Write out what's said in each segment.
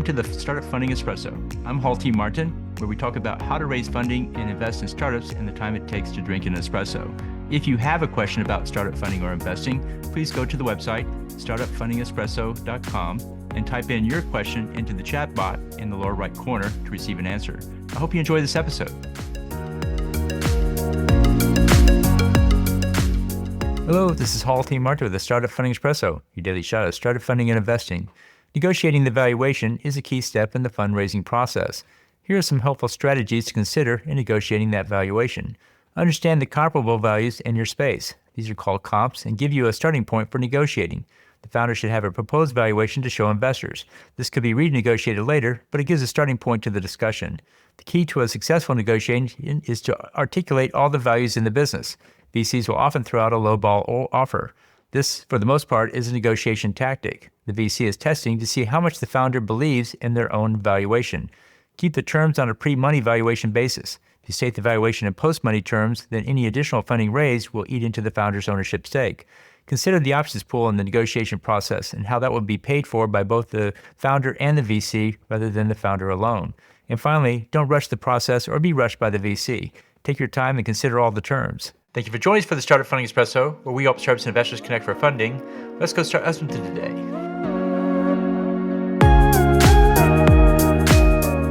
Welcome to the Startup Funding Espresso. I'm Hall T. Martin, where we talk about how to raise funding and invest in startups and the time it takes to drink an espresso. If you have a question about startup funding or investing, please go to the website, startupfundingespresso.com, and type in your question into the chat bot in the lower right corner to receive an answer. I hope you enjoy this episode. Hello, this is Hall T. Martin with the Startup Funding Espresso, your daily shot of startup funding and investing. Negotiating the valuation is a key step in the fundraising process. Here are some helpful strategies to consider in negotiating that valuation. Understand the comparable values in your space. These are called comps and give you a starting point for negotiating. The founder should have a proposed valuation to show investors. This could be renegotiated later, but it gives a starting point to the discussion. The key to a successful negotiation is to articulate all the values in the business. VCs will often throw out a lowball offer. This, for the most part, is a negotiation tactic. The VC is testing to see how much the founder believes in their own valuation. Keep the terms on a pre-money valuation basis. If you state the valuation in post-money terms, then any additional funding raised will eat into the founder's ownership stake. Consider the options pool in the negotiation process and how that will be paid for by both the founder and the VC rather than the founder alone. And finally, don't rush the process or be rushed by the VC. Take your time and consider all the terms. Thank you for joining us for the Startup Funding Espresso, where we help startups and investors connect for funding. Let's go start listening to today.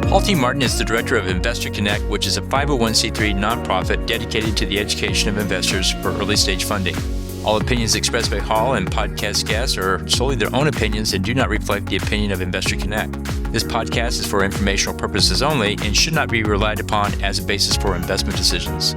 Hall T. Martin is the director of Investor Connect, which is a 501c3 nonprofit dedicated to the education of investors for early stage funding. All opinions expressed by Hall and podcast guests are solely their own opinions and do not reflect the opinion of Investor Connect. This podcast is for informational purposes only and should not be relied upon as a basis for investment decisions.